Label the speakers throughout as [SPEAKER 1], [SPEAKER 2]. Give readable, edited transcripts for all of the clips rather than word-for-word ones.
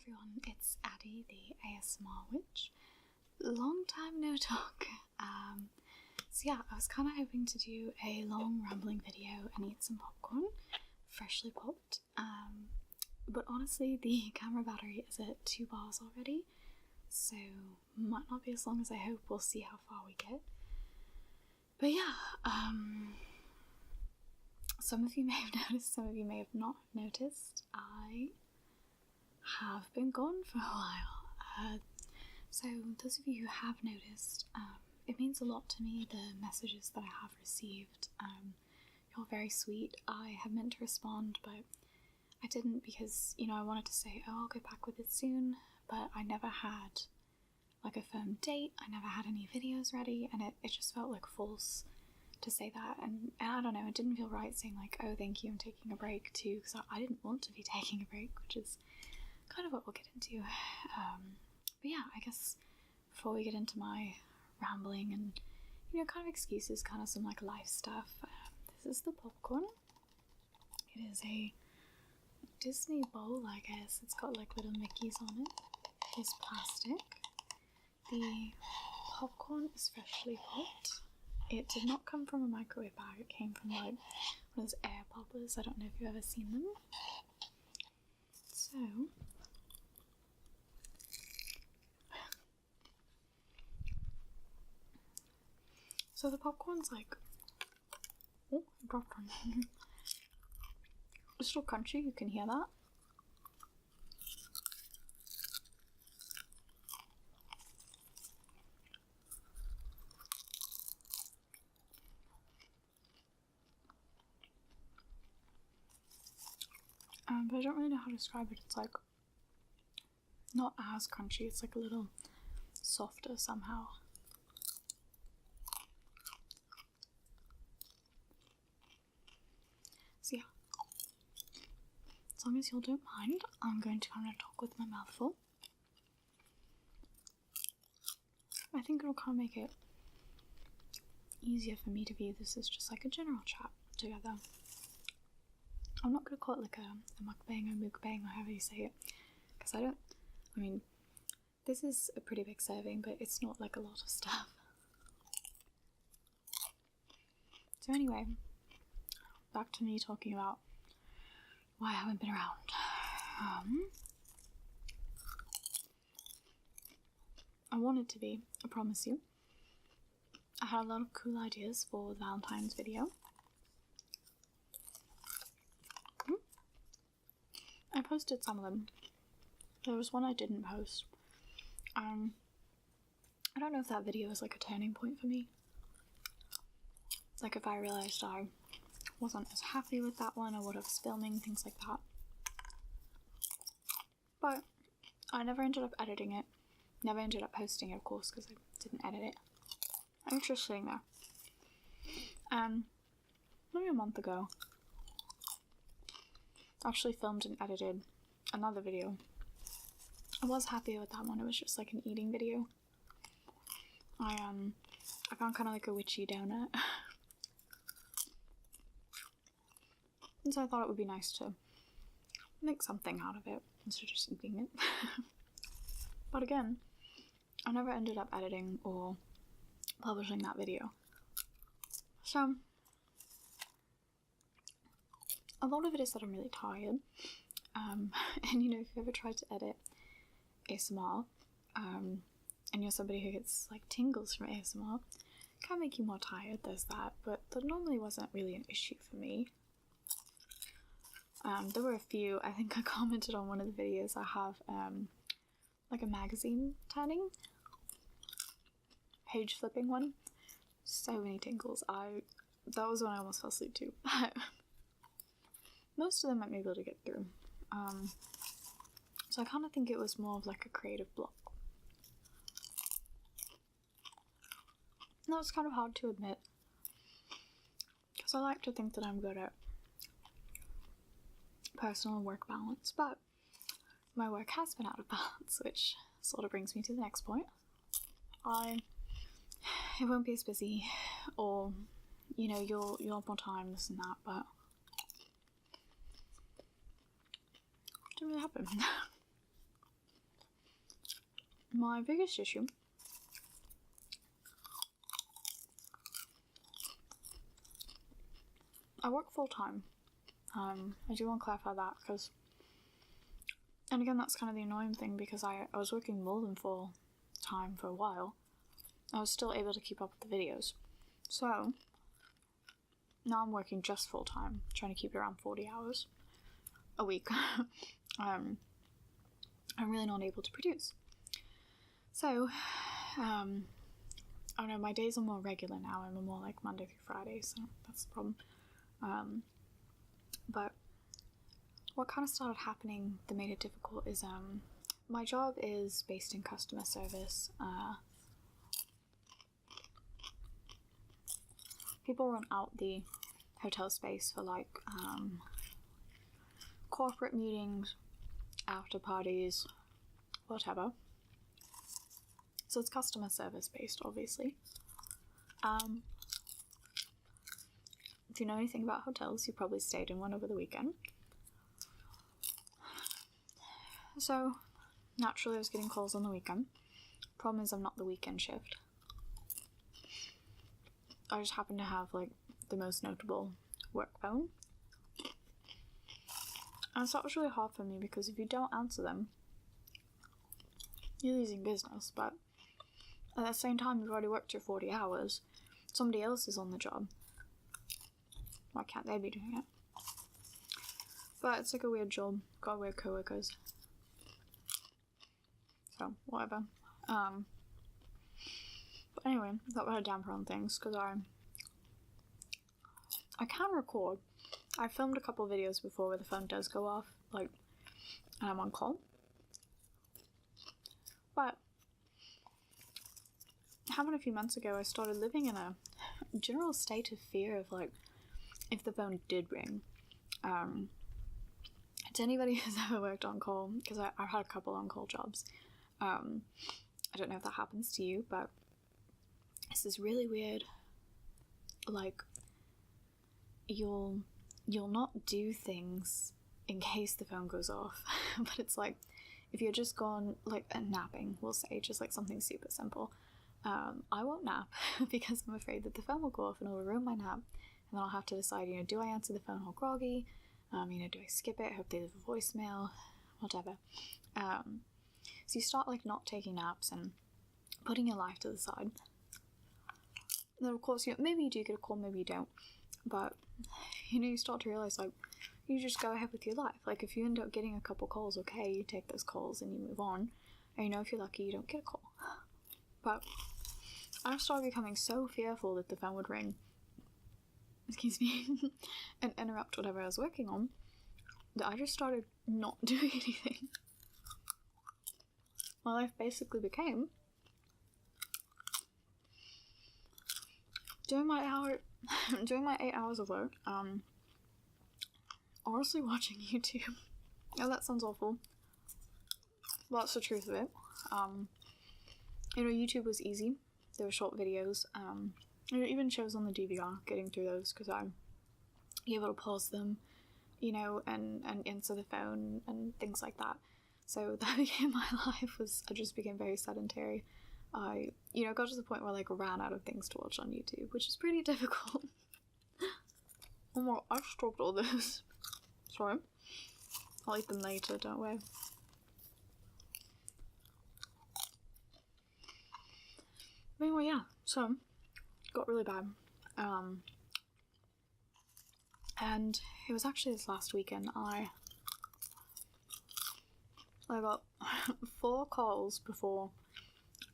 [SPEAKER 1] everyone, it's Addie, the ASMR witch. Long time no talk. So yeah, I was kind of hoping to do a long rambling video and eat some popcorn, freshly popped. But honestly, the camera battery is at 2 bars already, so might not be as long as I hope. We'll see how far we get. But yeah, some of you may have noticed, some of you may have not noticed, I have been gone for a while. So those of you who have noticed, it means a lot to me, the messages that I have received. You're very sweet. I have meant to respond, but I didn't because, you know, I wanted to say, oh, I'll get back with it soon, but I never had like a firm date. I never had any videos ready, and it just felt like false to say that, and I don't know, it didn't feel right saying like, oh, thank you, I'm taking a break too, because I didn't want to be taking a break, which is kind of what we'll get into. But yeah, I guess before we get into my rambling and, you know, kind of excuses, kind of some like life stuff, this is the popcorn. It is a Disney bowl, I guess. It's got like little Mickeys on it. It is plastic. The popcorn is freshly popped. It did not come from a microwave bag. It came from like one of those air poppers. I don't know if you've ever seen them. So the popcorn's like, oh, I dropped one. It's still crunchy, you can hear that. But I don't really know how to describe it. It's like not as crunchy, it's like a little softer somehow. So yeah, as long as you all don't mind, I'm going to kind of talk with my mouth full. I think it'll kind of make it easier for me to view this as just like a general chat together. I'm not going to call it like a mukbang or mukbang or however you say it, because I mean, this is a pretty big serving, but it's not like a lot of stuff. So anyway, back to me talking about why I haven't been around. I wanted to be, I promise you. I had a lot of cool ideas for the Valentine's video. I posted some of them. There was one I didn't post. I don't know if that video was like a turning point for me. Like if I realised I wasn't as happy with that one or what I was filming, things like that. But I never ended up editing it. Never ended up posting it, of course, because I didn't edit it. I was just sitting there. Maybe a month ago, I actually filmed and edited another video. I was happy with that one. It was just like an eating video. I found kind of like a witchy donut. And so I thought it would be nice to make something out of it instead of just eating it. But again, I never ended up editing or publishing that video. So a lot of it is that I'm really tired. And you know, if you've ever tried to edit ASMR, and you're somebody who gets like tingles from ASMR, it can make you more tired, there's that, but that normally wasn't really an issue for me. There were a few. I think I commented on one of the videos I have like a magazine turning, page flipping one. So many tingles. That was when I almost fell asleep too. Most of them might be able to get through. So I kind of think it was more of like a creative block. And that was kind of hard to admit, because I like to think that I'm good at personal and work balance, but my work has been out of balance, which sort of brings me to the next point. It won't be as busy, or, you know, you'll have more time, this and that, but it didn't really happen. my biggest issue I work full-time. I do want to clarify that because, and again, that's kind of the annoying thing because I was working more than full-time for a while. I was still able to keep up with the videos. So, now I'm working just full-time, trying to keep it around 40 hours a week. I'm really not able to produce. So, I don't know, my days are more regular now. I'm more like Monday through Friday, so that's the problem. But what kind of started happening that made it difficult is my job is based in customer service. People rent out the hotel space for like corporate meetings, after parties, whatever. So it's customer service based, obviously. If you know anything about hotels, you probably stayed in one over the weekend. So, naturally I was getting calls on the weekend. Problem is I'm not the weekend shift. I just happen to have, like, the most notable work phone. And so that was really hard for me because if you don't answer them, you're losing business, but at the same time you've already worked your 40 hours. Somebody else is on the job. Why can't they be doing it? But it's like a weird job. Got weird co-workers. So, whatever. But anyway, that would have a damper on things, because I can record. I filmed a couple of videos before where the phone does go off, like, and I'm on call. But, happened a few months ago, I started living in a general state of fear of, like, if the phone did ring. To anybody who's ever worked on call, because I've had a couple on-call jobs, I don't know if that happens to you, but it's this really weird, like, you'll not do things in case the phone goes off, but it's like, if you're just gone, like, napping, we'll say, just like something super simple, I won't nap because I'm afraid that the phone will go off and it'll ruin my nap, and then I'll have to decide, do I answer the phone all groggy, do I skip it, hope they leave a voicemail, whatever. So you start, like, not taking naps and putting your life to the side. Then, of course, maybe you do get a call, maybe you don't, but, you start to realise, like, you just go ahead with your life. Like, if you end up getting a couple calls, okay, you take those calls and you move on, and if you're lucky, you don't get a call. But I started becoming so fearful that the phone would ring, excuse me, and interrupt whatever I was working on, that I just started not doing anything. My life basically became doing my 8 hours of work, honestly watching YouTube. Oh, that sounds awful. Well, that's the truth of it. YouTube was easy. There were short videos, even shows on the DVR, getting through those, because I'm able to pause them, and answer the phone and things like that. So that became my life. I just became very sedentary. I, got to the point where I, ran out of things to watch on YouTube, which is pretty difficult. Oh my, I've stroked all this. Sorry. I'll eat them later, don't worry. Anyway, yeah, so, got really bad. And it was actually this last weekend, I got 4 calls before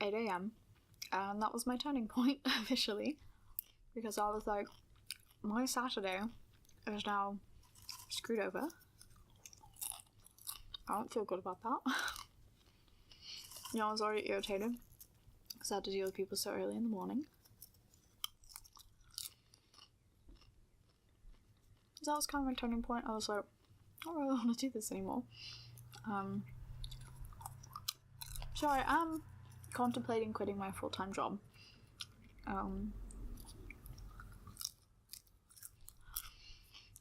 [SPEAKER 1] 8 a.m, and that was my turning point, officially, because I was like, my Saturday is now screwed over. I don't feel good about that. I was already irritated, because I had to deal with people so early in the morning. So that was kind of my turning point. I was like, I don't really want to do this anymore. So I am contemplating quitting my full-time job. I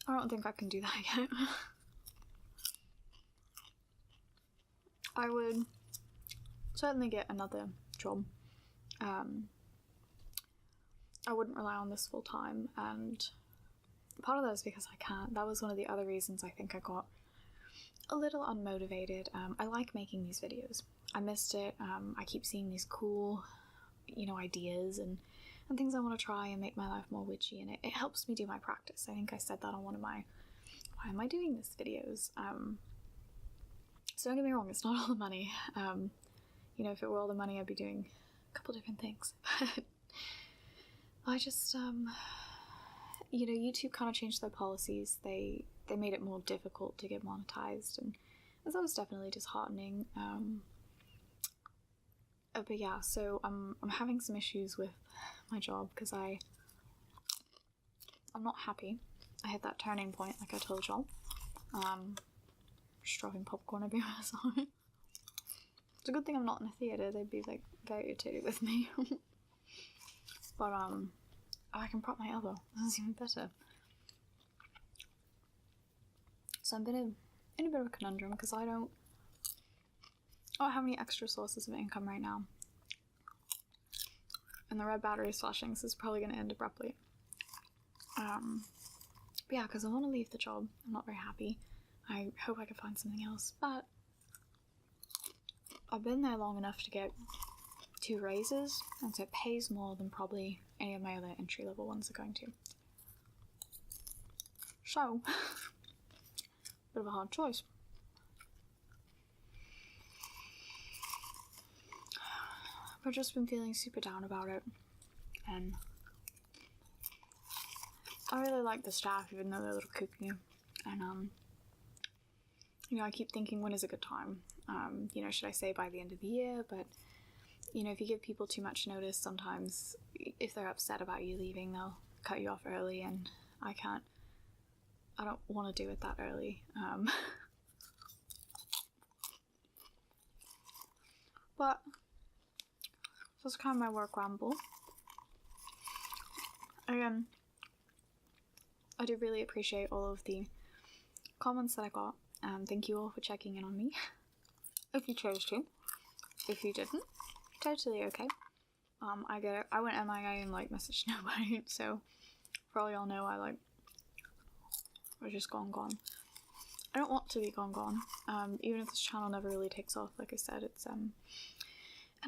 [SPEAKER 1] don't think I can do that yet. I would certainly get another job. I wouldn't rely on this full time, and part of that is because I can't. That was one of the other reasons I think I got a little unmotivated. I like making these videos. I missed it. I keep seeing these cool, ideas and things I want to try and make my life more witchy, and it helps me do my practice. I think I said that on one of my why am I doing this videos. So don't get me wrong, it's not all the money. If it were all the money, I'd be doing a couple different things. But I just, YouTube kind of changed their policies. They made it more difficult to get monetized, and that was definitely disheartening. But yeah, so I'm having some issues with my job because I'm not happy. I hit that turning point, like I told y'all. Just dropping popcorn everywhere, sorry. It's a good thing I'm not in a theatre, they'd be like very irritated with me. But I can prop my elbow, this is even better. So I'm in a bit of a conundrum because I don't have any extra sources of income right now. And the red battery is flashing, so it's probably going to end abruptly. But yeah, because I want to leave the job. I'm not very happy. I hope I can find something else, but I've been there long enough to get 2 raises, and so it pays more than probably any of my other entry-level ones are going to. So, bit of a hard choice. I've just been feeling super down about it, and I really like the staff, even though they're a little kooky, and I keep thinking, when is a good time? Should I say by the end of the year? But if you give people too much notice, sometimes if they're upset about you leaving, they'll cut you off early, and I don't want to do it that early. But that's kind of my work ramble. Again, I do really appreciate all of the comments that I got. Thank you all for checking in on me. If you chose to. If you didn't, totally okay. I get it. I went MIA and messaged nobody, so for all y'all know, I just gone. I don't want to be gone. Even if this channel never really takes off, like I said, it's an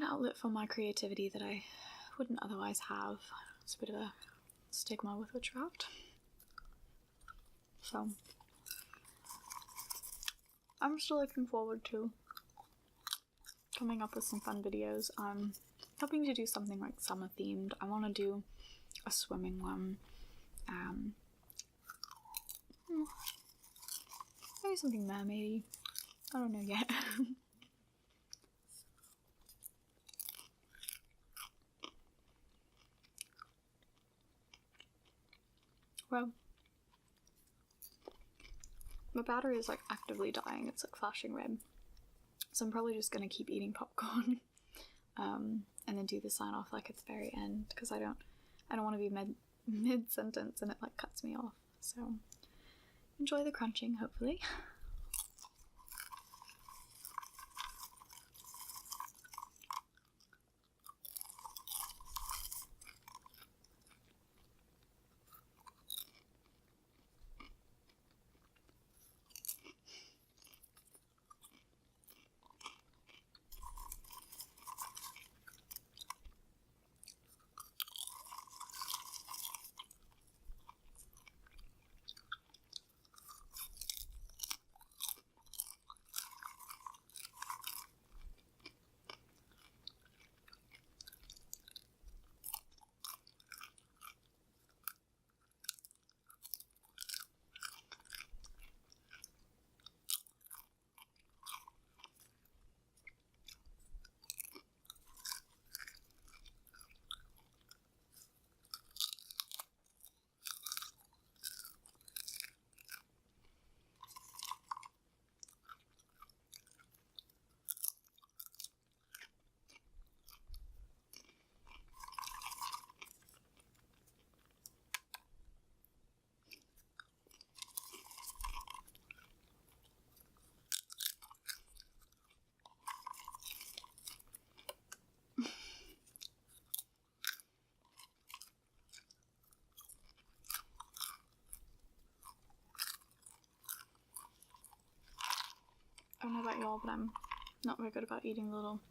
[SPEAKER 1] outlet for my creativity that I wouldn't otherwise have. It's a bit of a stigma with witchcraft. So I'm still looking forward to coming up with some fun videos. I'm hoping to do something like summer themed. I want to do a swimming one. Maybe something mermaidy. I don't know yet. Well, my battery is actively dying. It's flashing red. So I'm probably just gonna keep eating popcorn, and then do the sign off at the very end, because I don't want to be mid sentence and it cuts me off. So enjoy the crunching, hopefully. well, but I'm not very good about eating the little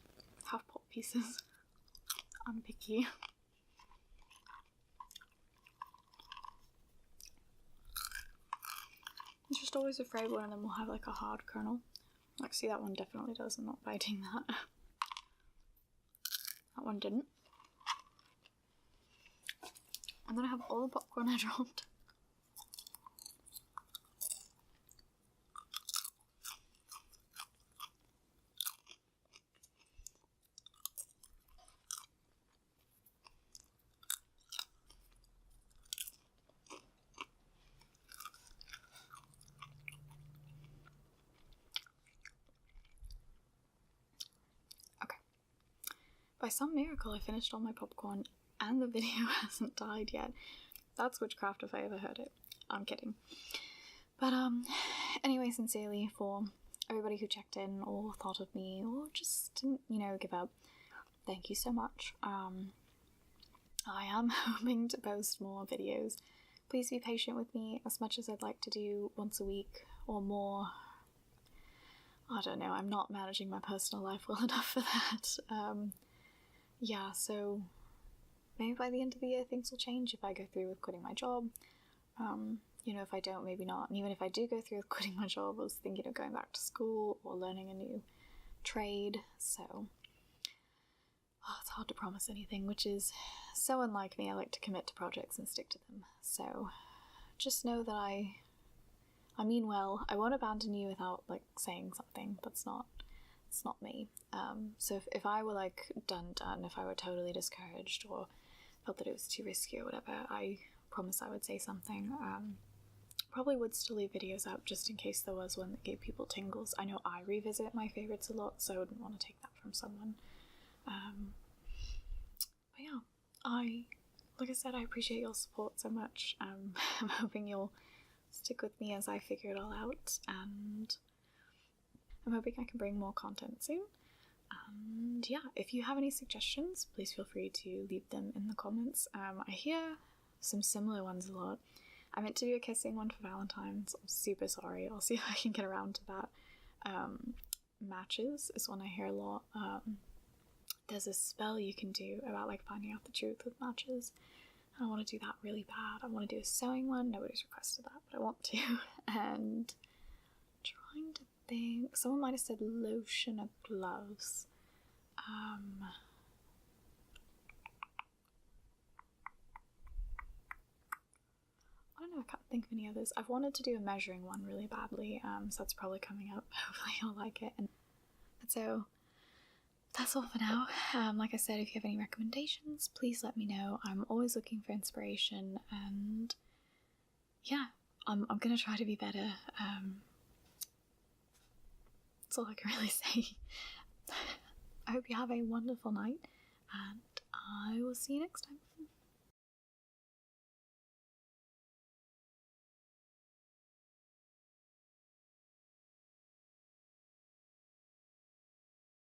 [SPEAKER 1] half-pop pieces. I'm picky. I'm just always afraid one of them will have like a hard kernel. Like, see, that one definitely does. I'm not biting that. That one didn't. And then I have all the popcorn I dropped. Okay. By some miracle, I finished all my popcorn and the video hasn't died yet. That's witchcraft if I ever heard it. I'm kidding. But anyway, sincerely, for everybody who checked in or thought of me or just didn't, you know, give up, thank you so much. I am hoping to post more videos. Please be patient with me. As much as I'd like to do once a week or more, I don't know, I'm not managing my personal life well enough for that. Yeah, so maybe by the end of the year things will change if I go through with quitting my job. You know, if I don't, maybe not. And even if I do go through with quitting my job, I was thinking of going back to school or learning a new trade, so it's hard to promise anything, which is so unlike me. I like to commit to projects and stick to them. So just know that I mean well. I won't abandon you without like saying something. It's not me. So if I were like done, if I were totally discouraged or felt that it was too risky or whatever, I promise I would say something. Probably would still leave videos up just in case there was one that gave people tingles. I know I revisit my favourites a lot, so I wouldn't want to take that from someone. But yeah, like I said, I appreciate your support so much. I'm hoping you'll stick with me as I figure it all out, and I'm hoping I can bring more content soon. And yeah, if you have any suggestions, please feel free to leave them in the comments. I hear some similar ones a lot. I meant to do a kissing one for Valentine's. I'm super sorry. I'll see if I can get around to that. Matches is one I hear a lot. There's a spell you can do about like finding out the truth with matches. I want to do that really bad. I want to do a sewing one. Nobody's requested that, but I want to. And trying to think. Someone might have said lotion or gloves. I don't know, I can't think of any others. I've wanted to do a measuring one really badly, so that's probably coming up. Hopefully you'll like it. And so that's all for now. Like I said, if you have any recommendations, please let me know. I'm always looking for inspiration, and yeah, I'm gonna try to be better. That's all I can really say. I hope you have a wonderful night, and I will see you next time.